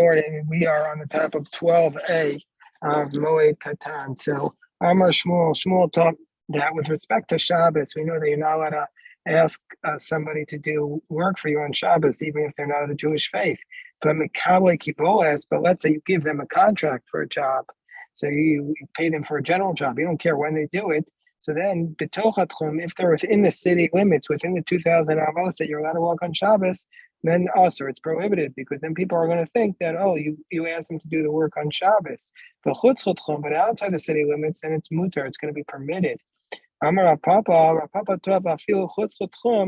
morning. We are on the top of 12a of Moed Katan. So Amar Shmuel taught that with respect to Shabbos, we know that you're not allowed to ask somebody to do work for you on Shabbos, even if they're not of the Jewish faith. But Mikabel Kibolas, but let's say you give them a contract for a job. So you pay them for a general job. You don't care when they do it. So then, if they're within the city limits, within the 2,000 amos that you're allowed to walk on Shabbos, then also it's prohibited, because then people are going to think that, oh, you asked them to do the work on Shabbos. But outside the city limits, then it's mutar, it's going to be permitted. Amar Papa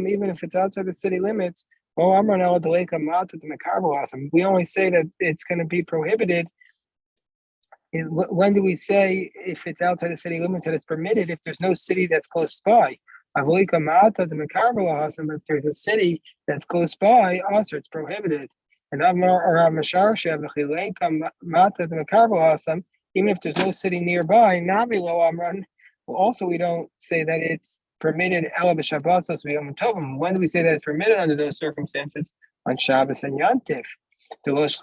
even if it's outside the city limits, we only say that it's going to be prohibited. When do we say if it's outside the city limits that it's permitted? If there's no city that's close by. If there's a city that's close by, also it's prohibited. And even if there's no city nearby, also we don't say that it's permitted. When do we say that it's permitted under those circumstances? On Shabbos and Yantif. Because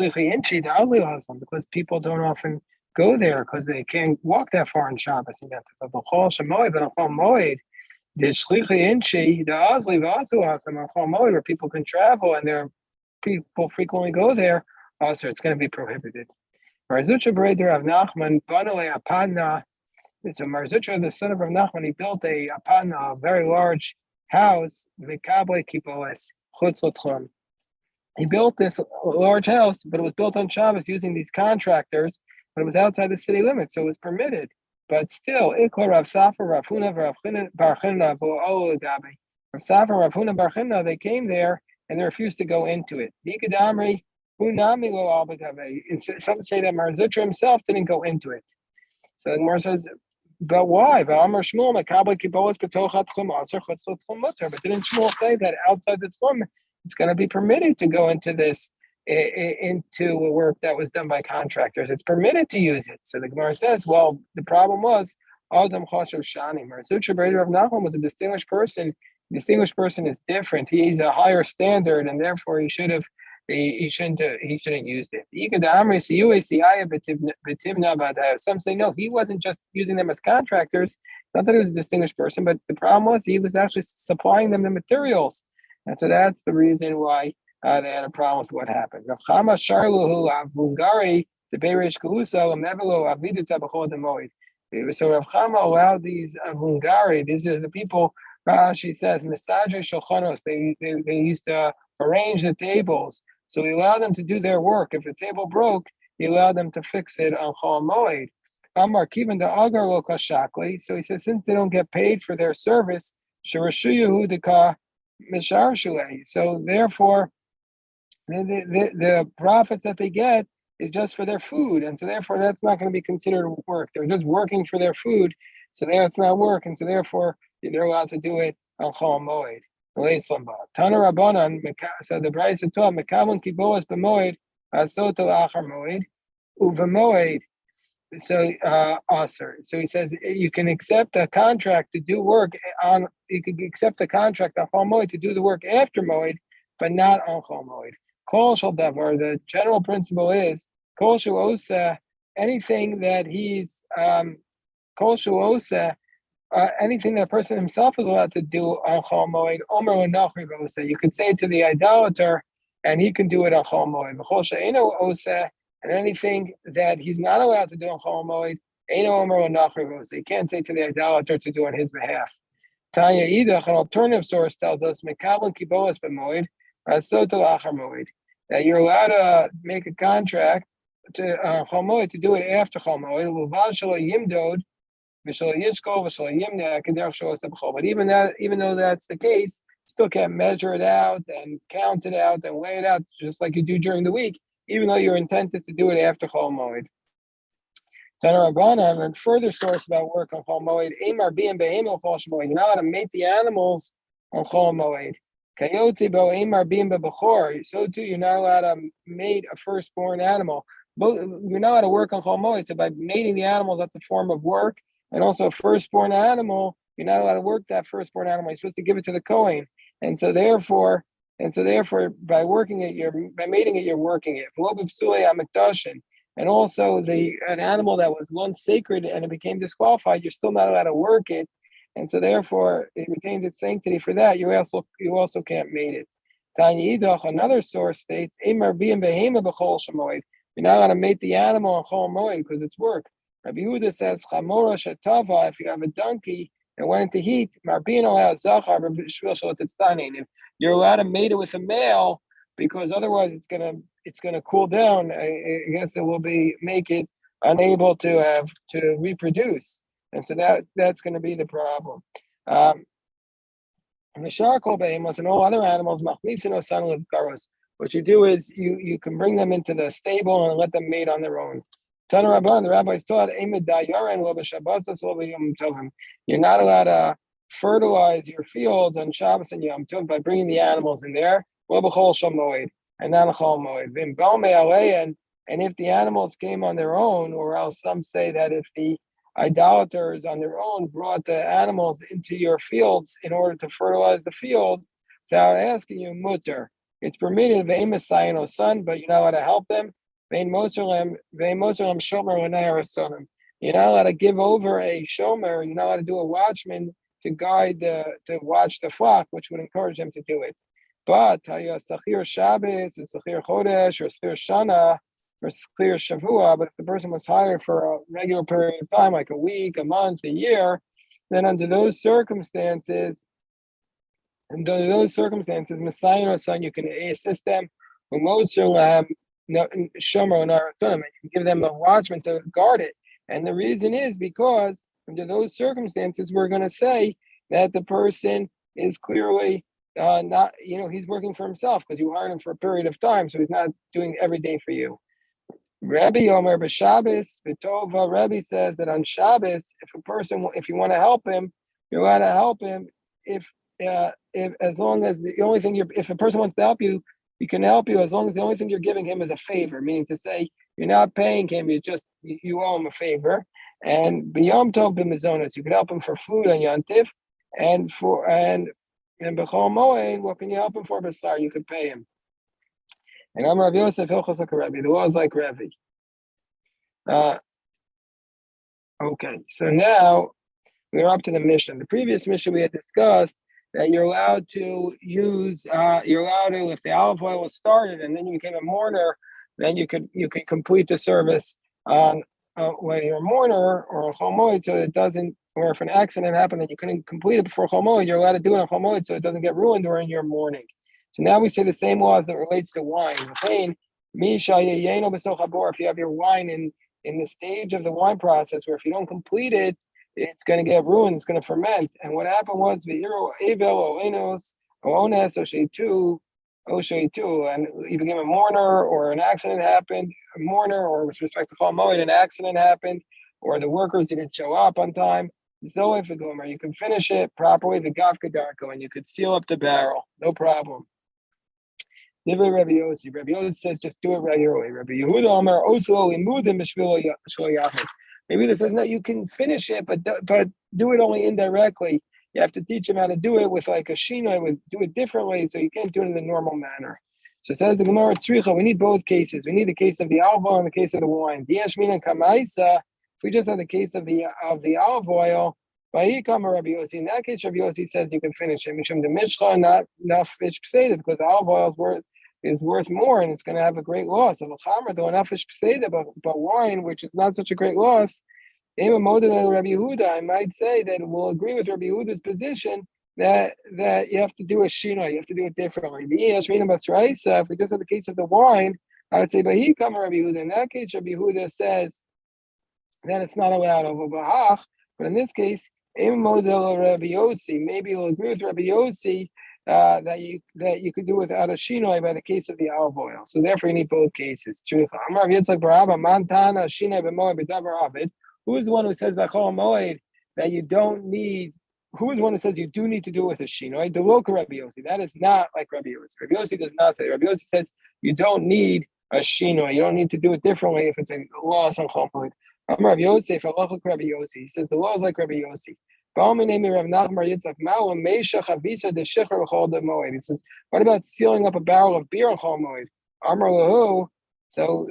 people don't often go there because they can't walk that far on Shabbos and Yantif. The shlichi inchi, the azli v'asu asam al where people can travel and there people frequently go there. Also, it's going to be prohibited. Marzucha Breder of Nachman banale apadna. It's a Marzucha, the son of Rav Nachman. He built a apadna, a very large house. Mikabel kiboles chutz l'tchum. He built this large house, but it was built on Shabbos using these contractors. But it was outside the city limits, so it was permitted. But still, Ikla Rav Safar, Rav Huna, Rav Barchina, Rav Safar, Rav Huna, Barchina, they came there and they refused to go into it. And some say that Marzutra himself didn't go into it. So the Gemara says, but why? But didn't Shmuel say that outside the Tzlum, it's going to be permitted to go into this, into a work that was done by contractors? It's permitted to use it. So the Gemara says, well, the problem was Adam Chashav Shani. Marzucha Breder of Nachman was a distinguished person. Distinguished person is different. He's a higher standard, and therefore he shouldn't used it. Some say no, he wasn't just using them as contractors. Not that he was a distinguished person, but the problem was he was actually supplying them the materials, and so that's the reason why they had a problem with what happened. So Rav Chama allowed these Avungari, these are the people, Rashi says, they used to arrange the tables. So he allowed them to do their work. If the table broke, he allowed them to fix it on Chol Moed. Amar Kivan the Agar lo kashakli. So he says, since they don't get paid for their service, Shirashuyahu deka mishar shulei. So therefore, the profits that they get is just for their food, and so therefore that's not going to be considered work. They're just working for their food, so that's not work, and so therefore they're allowed to do it on Chol Moed. Tana Rabbanan, so the Brayso taught Mekabel kibolas b'moed asoto achar moed uvemoed. So aser. So he says you can accept a contract to do work on. You can accept a contract on Chol Moed to do the work after Moed, but not on Chol Moed. Kol shel davar. The general principle is kol shu osa, anything that he's kol shu osa. Anything that a person himself is allowed to do on Chol Moed, Omer Nachri Osa. You could say to the idolater, and he can do it on Chol Moed. V'chol she'eno Osa, and anything that he's not allowed to do on Chol Moed, Eino Omer Nachri Osa. You can't say to the idolater to do on his behalf. Tanya Idach, an alternative source tells us, Mekabel kibolas b'moed, asoto achar moed, that you're allowed to make a contract to Chol Moed to do it after Chol Moed. L'vad shelo yimdod. But even though that's the case, still can't measure it out and count it out and weigh it out just like you do during the week, even though your intent is to do it after Chol Moed. And further source about work on Chol Moed, you're not allowed to mate the animals on Chol Moed. So too, you're not allowed to mate a firstborn animal. You're not allowed to work on Chol Moed, so by mating the animal, that's a form of work. And also a firstborn animal, you're not allowed to work that firstborn animal. You're supposed to give it to the Kohen. And so therefore, And so therefore, by mating it, you're working it. And also an animal that was once sacred and it became disqualified, you're still not allowed to work it. And so therefore it retains its sanctity for that. You also can't mate it. Tanya Idach, another source states, You're not allowed to mate the animal on Chol Moed because it's work. Rabbi Yehuda says, Chamora Shatava, if you have a donkey that went into heat, if you're allowed to mate it with a male, because otherwise it's gonna cool down. I guess it will make it unable to reproduce, and so that's going to be the problem. And the charcoal behemoths and all other animals, what you do is you can bring them into the stable and let them mate on their own. Tana Rabban, the rabbis taught, you're not allowed to fertilize your fields on Shabbos and Yom Tov by bringing the animals in there, and not a Chol Moed. And if the animals came on their own, or else some say that if the idolaters on their own brought the animals into your fields in order to fertilize the field without asking you, mutter. It's permitted, son, but you're not allowed to help them. You're not allowed to give over a shomer, you're not allowed to do a watchman to watch the flock, which would encourage them to do it. But Sachir Shabbos, or Sachir Chodesh, or Sachir Shana, or Sachir Shavua, but if the person was hired for a regular period of time, like a week, a month, a year, then under those circumstances, Messiah or son, you can assist them. Shomer and you can give them a watchman to guard it. And the reason is because under those circumstances, we're going to say that the person is clearly not, he's working for himself because you hired him for a period of time, so he's not doing every day for you. Rabbi Omer b'Shabbos b'Tova. Rabbi says that on Shabbos, if you want to help him, you're allowed to help him if as long as if a person wants to help you, he can help you as long as the only thing you're giving him is a favor, meaning to say you're not paying him, you owe him a favor. And b'Yom Tov b'Mizonos, you can help him for food on Yantif, and b'Chol Moed, what can you help him for? B'Sar, you could pay him. And I'm Rabbi Yosef Hilchos HaKarevi. The law is like Revi. Okay, so now we're up to the mission. The previous mission we had discussed that you're allowed to if the olive oil was started and then you became a mourner, then you can complete the service on when you're a mourner or a Chol Moed, so it doesn't, or if an accident happened and you couldn't complete it before Chol Moed, you're allowed to do it on Chol Moed so it doesn't get ruined during your mourning. So now we say the same laws that relates to wine. If you have your wine in the stage of the wine process where if you don't complete it, it's going to get ruined, it's going to ferment. And what happened was and you became a mourner, or an accident happened, a mourner, or with respect to Chol Moed, an accident happened, or the workers didn't show up on time. You can finish it properly, the Gav Kedarko, and you could seal up the barrel, no problem. Rabbi Yossi says just do it regularly. Rabbi Yehuda Omer Oslo Limudim B'Shvil Yachas. Maybe this says no, you can finish it, but do it only indirectly. You have to teach him how to do it with like a shina, do it differently, so you can't do it in the normal manner. So it says the Gemara Tzricha, we need both cases. We need the case of the olive oil and the case of the wine. Diashmin and Kamaisa. If we just have the case of the olive oil, in that case, Rabbi Yossi says you can finish it. Mishum the Mishcha, not fish pseida, because the olive oil is worth more, and it's going to have a great loss. Of a chamer, though enough fish pseida, but wine, which is not such a great loss. Rabbi Yehuda, I might say that we'll agree with Rabbi Yehuda's position that you have to do a shina, you have to do it differently. If we just have the case of the wine, I would say, but he come Rabbi Yehuda. In that case, Rabbi Yehuda says that it's not allowed over bahach, but in this case, maybe you'll agree with Rabbi Yossi that you could do without a shinoi by the case of the olive oil. So therefore, you need both cases. Who is the one who says by Chol Moed that you don't need? Who is the one who says you do need to do it with a shinoi? The local Rabbi Yossi. That is not like Rabbi Yossi. Rabbi Yossi does not say. Rabbi Yossi says you don't need a shinoi. You don't need to do it differently if it's a loss on Chol Moed. Rabbi Yosef, Rabbi Yossi. He says the law is like Rabbi Yossi. He says, what about sealing up a barrel of beer on Chol Moed? Amar lahu. So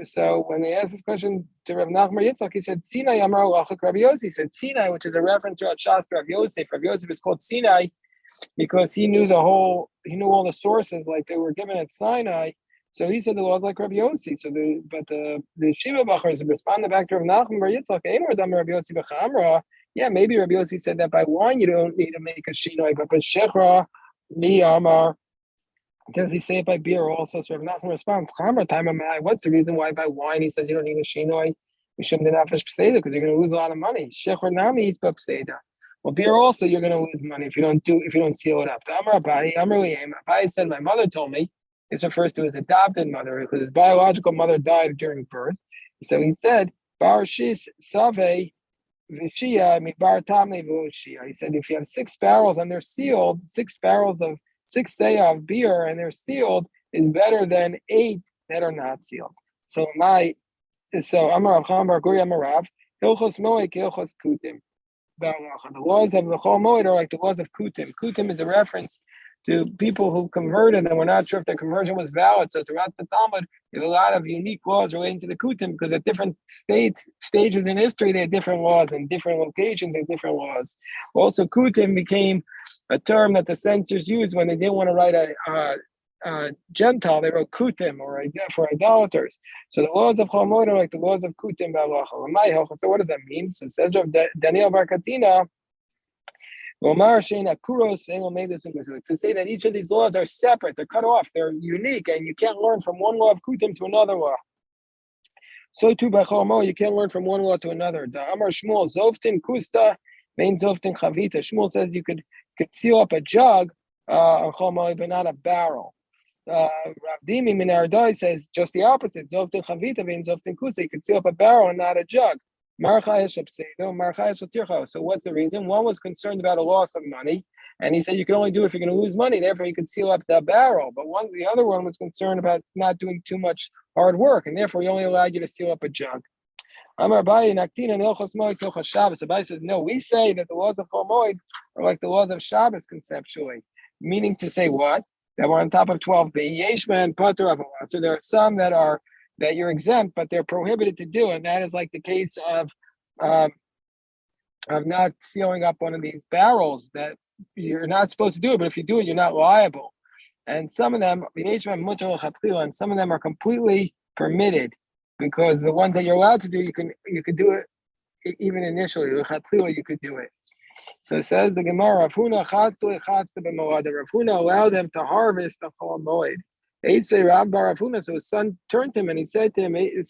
when they asked this question to Rav Nachman Yitzchak, he said, Sinai Amar Lachak Rav Yossi. He said, Sinai, which is a reference to Shas Rav Yosef. Rav Yosef is called Sinai because he knew all the sources like they were given at Sinai. So he said the laws like Rabbi Yossi. The Shiva Bachars responded back to Rav Nachman Bar Yitzchak, Rabbi Yossi b'chamra. Yeah, maybe Rabbi Yossi said that by wine you don't need to make a shinoi, but by shechra, mi amar. Does he say it by beer also? So Rav Nachman responds, Chamra time am I. What's the reason why by wine he says you don't need a shinoi? We shouldn't have because you're going to lose a lot of money. Shechra nami is b'pseda. Well, beer also you're going to lose money if you don't seal it up. Abai said, my mother told me. This refers to his adopted mother because his biological mother died during birth. So he said, Bar shis save v'shia mibar tamne v'shia. He said, if you have 6 barrels and they're sealed, 6 barrels of 6 seah of beer and they're sealed is better than 8 that are not sealed. So Amar Rav Cham Bar Guri Amar Rav Hilchos Moed Hilchos Kutim. The laws of the Chol Moed are like the laws of Kutim. Kutim is a reference to people who converted and we're not sure if their conversion was valid. So throughout the Talmud, there's a lot of unique laws relating to the Kutim because at different stages in history, they had different laws and different locations, they had different laws. Also, Kutim became a term that the censors used when they didn't want to write a Gentile, they wrote Kutim or for idolaters. So the laws of Chol Moed are like the laws of Kutim b'Halacha. So what does that mean? So it says Daniel Bar Katina, it's to say that each of these laws are separate, they're cut off, they're unique, and you can't learn from one law of Kutim to another law. So too by Chol Moed, you can't learn from one law to another. The Amar Shmuel Zoftin Kusta main Zoftin Chavita. Shmuel says you could seal up a jug on Chol Moed, but not a barrel. Rav Dimi Min Ardai says just the opposite. Zoftin Chavita means Zoftin Kusta. You could seal up a barrel and not a jug. So what's the reason? One was concerned about a loss of money, and he said you can only do it if you're going to lose money. Therefore, you could seal up the barrel. But the other one was concerned about not doing too much hard work, and therefore he only allowed you to seal up a jug. Abai says, no, we say that the laws of Chol Moed are like the laws of Shabbos conceptually, meaning to say what? That we're on top of 12b. Yeshman Pater Avos. So there are some that you're exempt, but they're prohibited to do, and that is like the case of not sealing up one of these barrels that you're not supposed to do it, but if you do it, you're not liable. And some of them, and some of them are completely permitted because the ones that you're allowed to do, you could do it even initially. You could do it. So it says the Gemara, Rav Huna allowed them to harvest the Chol Moed. So his son turned to him and he said to him, and he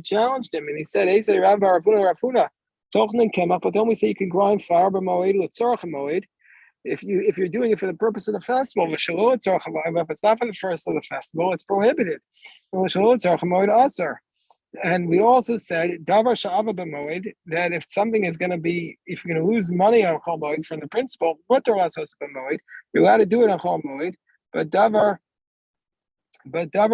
challenged him and he said, Rav Huna, but don't we say you can grind flour b'moed if you're doing it for the purpose of the festival, if it's not for the first of the festival, it's prohibited. And we also said that if something is going to be, if you're going to lose money on Chol Moed from the principle, you're allowed to do it on Chol Moed, but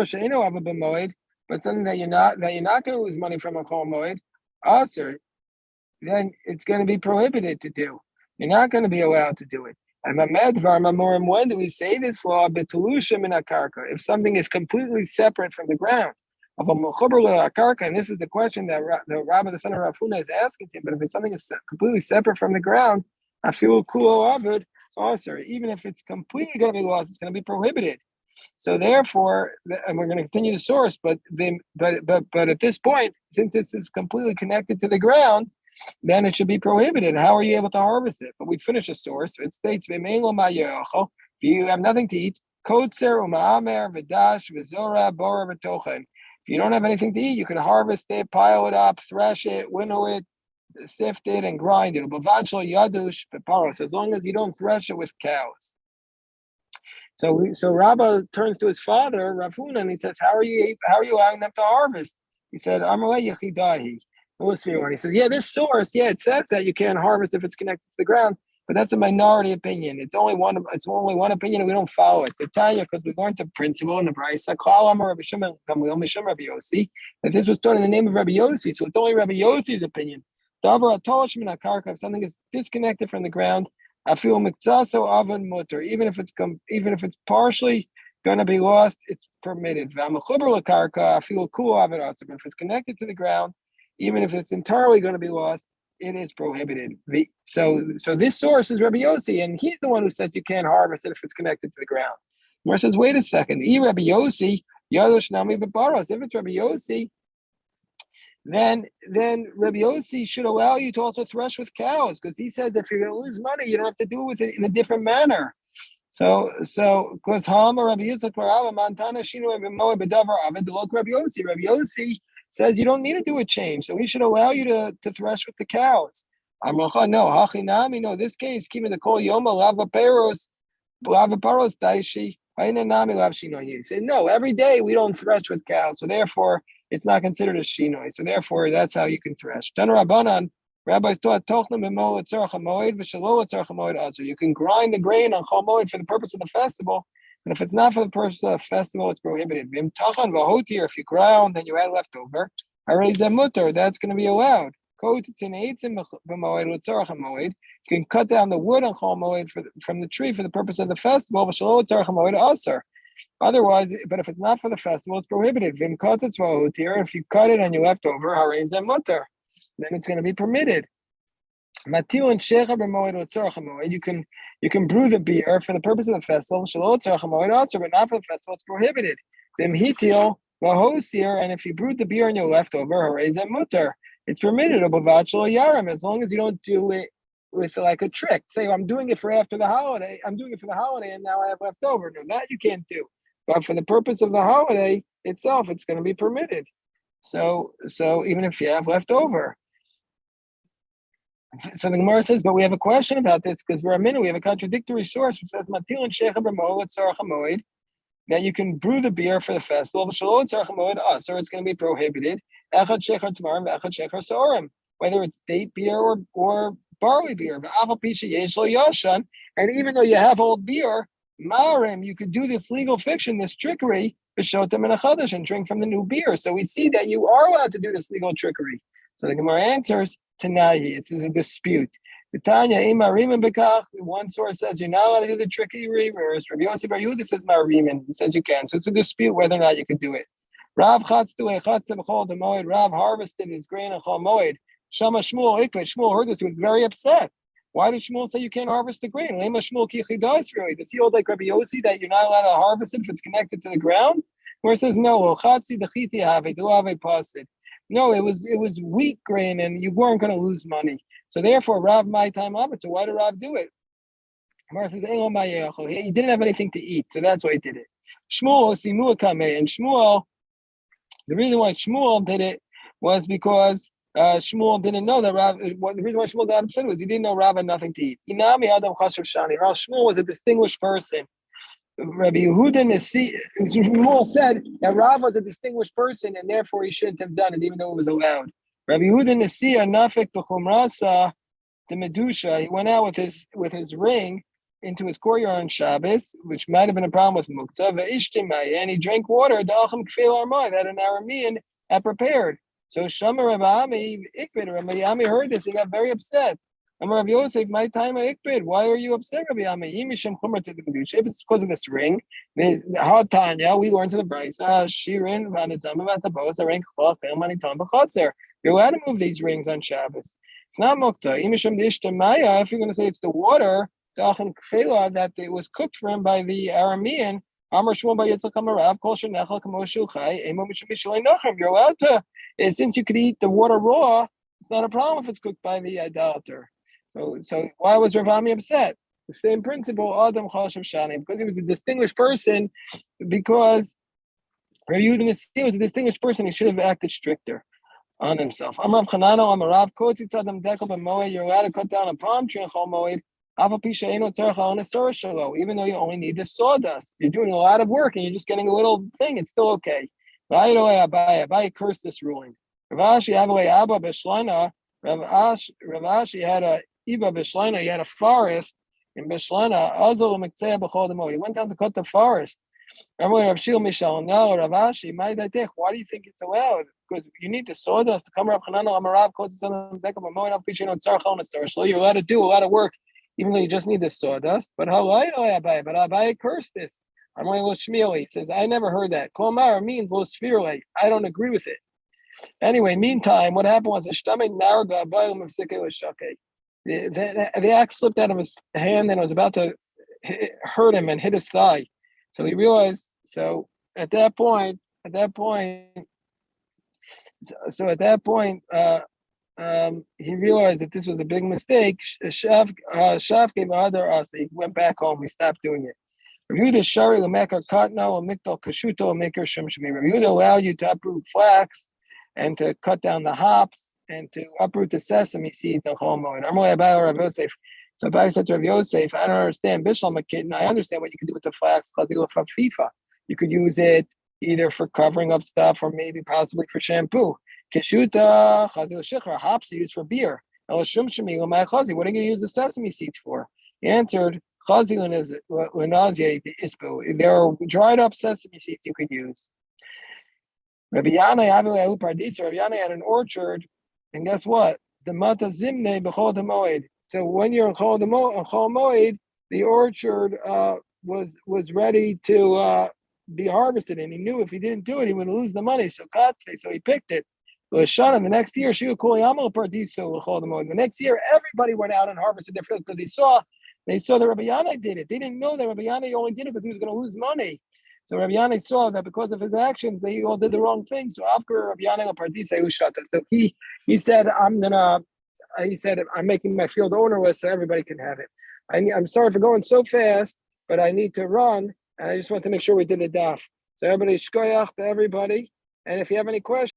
she'eno ava b'moed, but something that you're not going to lose money from a Chol Moed, aser, then it's going to be prohibited to do. You're not going to be allowed to do it. And when do we say this law? If something is completely separate from the ground, of a and this is the question that the Rabbi, the son of Rav Huna, is asking him. But if it's something is completely separate from the ground, I feel kulo avid, aser. Even if it's completely going to be lost, it's going to be prohibited. So therefore, and we're going to continue the source, but at this point, since this is completely connected to the ground, then it should be prohibited. How are you able to harvest it? But we finish a source. It states, if you have nothing to eat, if you don't have anything to eat, you can harvest it, pile it up, thresh it, winnow it, sift it, and grind it. So as long as you don't thresh it with cows. So Rabba turns to his father, Rav Huna, and he says, how are you allowing them to harvest? He said, Amalei Yechidahi. He says, yeah, this source, it says that you can't harvest if it's connected to the ground, but that's a minority opinion. It's only one opinion, and we don't follow it. The Tanya, because we learned the principle in the Brisa, that this was done in the name of Rabbi Yossi, so it's only Rabbi Yossi's opinion. Davar atolish min hakarka, if something is disconnected from the ground, afil mikzaso avan mutter, even if it's partially going to be lost, it's permitted. V'amachuber lakarka afil kul avan atzer, but if it's connected to the ground, even if it's entirely going to be lost, it is prohibited. So this source is Rabbi Yossi, and he's the one who says you can't harvest it if it's connected to the ground. Gemara says, wait a second. Rabbi Yossi, Yadosh Nami Babaros. If it's Rabbi Yossi, then Rabbi Yossi should allow you to also thresh with cows, because he says if you're going to lose money, you don't have to do it in a different manner. So because Hama Rabbi Yitzchak Marava Montana Shino and Moed Bedavar Aved Look Rabbi Yossi. Rabbi Yossi says you don't need to do a change, so he should allow you to thresh with the cows. Amracha, no, Hachinami, no. This case, keeping the kol yoma lava paros daishi. He said, no, every day we don't thresh with cows, so therefore it's not considered a shinoi. So therefore, that's how you can thresh. Dan Rabbanan, rabbis taught tochlim b'mo l'tzarach hamoed v'shelo l'tzarach hamoed also. You can grind the grain on chol moed for the purpose of the festival, but if it's not for the purpose of the festival, it's prohibited. V'im tachan v'hotir, if you ground and you add leftover, harei mutter, that's going to be allowed. You can cut down the wood on chol moed from the tree for the purpose of the festival, v'shelo l'tzarach hamoed also. Otherwise, but if it's not for the festival, it's prohibited. If you cut it and you left over, mutter, then it's going to be permitted. You can brew the beer for the purpose of the festival, but not for the festival, it's prohibited. And if you brewed the beer and you left over, mutter, it's permitted. As long as you don't do it with like a trick. Say, I'm doing it for after the holiday. I'm doing it for the holiday, and now I have leftover. No, that you can't do. But for the purpose of the holiday itself, it's going to be permitted. So even if you have leftover. So the Gemara says, but we have a question about this because we have a contradictory source which says that you can brew the beer for the festival, so it's going to be prohibited. Whether it's date beer or barley beer. And even though you have old beer, you could do this legal fiction, this trickery, and drink from the new beer. So we see that you are allowed to do this legal trickery. So the Gemara answers, Tanayi, it's a dispute. The Tanya, one source says you're not allowed to do the trickery, whereas Rabbi Yossi Bar Yehuda says Mariman, he says you can. So it's a dispute whether or not you could do it. Rav harvested his grain on Chol Moed. Shama Shmuel Ikvet. Shmuel heard this, he was very upset. Why did Shmuel say you can't harvest the grain? Lema Shmuel Kichidas, really. Does he hold like Rabbi Yossi that you're not allowed to harvest it if it's connected to the ground? Where it says no, no, it was wheat grain and you weren't going to lose money. So therefore, Rav my time of it. So why did Rav do it? Gemara says he didn't have anything to eat, so that's why he did it. Shmuel Simua Kameh, and Shmuel, the reason why Shmuel did it was because Shmuel didn't know that Rav. The reason why Shmuel got upset was he didn't know Rav had nothing to eat. Inami Adam Chashav Shani. Shmuel was a distinguished person. Rabbi Yehuda Shmuel said that Rav was a distinguished person and therefore he shouldn't have done it, even though it was allowed. Rabbi Yehuda Nasiya Nafik B'Chumrasa the Medusha. He went out with his ring into his courtyard on Shabbos, which might have been a problem with Muktzah, and he drank water that an Aramean had prepared. So Shama Rabbi Ami heard this, he got very upset. Rabbi Yosef, my time Ikbid, why are you upset, Rabbi Ami? It's because of this ring. Tanya, we learned to the Bryce. Shirin, about the bows, you're allowed to move these rings on Shabbos. It's not Muktzah. If you're going to say it's the water, that it was cooked for him by the Aramean, you're allowed to, since you could eat the water raw, it's not a problem if it's cooked by the idolater. So why was Rav Ami upset? The same principle, Adam Chashav Shani, because he was a distinguished person, because Rav Yehuda was a distinguished person, he should have acted stricter on himself. Amrav Chanano, Amarav Koti Tzadam Dekel B'Moed, you're allowed to cut down a palm tree in Chol Moed, even though you only need the sawdust. You're doing a lot of work and you're just getting a little thing, it's still okay. Abai cursed this ruling. Rav Ashi had a Iba Bishlana, he had a forest in Bishlana. He went down to cut the forest. Rav Shil Mishal, no, Rav Ashi, why do you think it's allowed? because you need the sawdust to come up. You're allowed to do a lot of work, even though you just need the sawdust. But Abaye cursed this. He says, I never heard that. Kolmar means lo sphirle. I don't agree with it. Anyway, meantime, what happened was the axe slipped out of his hand and it was about to hurt him and hit his thigh. So he realized. So at that point, he realized that this was a big mistake. Shaf gave other us. He went back home. He stopped doing it. Reviewed shari l'mekar katno mikdal kashuto maker shemshmi. Reviewed allowed you to uproot flax and to cut down the hops and to uproot the sesame seeds and chomo. And normally about Rav Yosef. So Abai said to Rav Yosef, I don't understand Bishlam Kitten. I understand what you can do with the flax. You could use it either for covering up stuff or maybe possibly for shampoo. Keshuta chazil shikra, hops are used for beer. What are you going to use the sesame seeds for? He answered, there are dried up sesame seeds you could use. Rabbi Yana had an orchard, and guess what? The mata zimne b'chol moed. So when you're in chol moed, the orchard was ready to be harvested, and he knew if he didn't do it, he would lose the money. So he picked it. The next year, the next year, everybody went out and harvested their fields because they saw that Rabbi Yana did it. They didn't know that Rabbi Yana only did it because he was going to lose money. So Rabbi Yana saw that because of his actions, they all did the wrong thing. So after Rabbi Yana Pardisa Ushata, so he said, I'm making my field ownerless so everybody can have it. I'm sorry for going so fast, but I need to run, and I just want to make sure we did the daf. So everybody, shkoyach to everybody. And if you have any questions,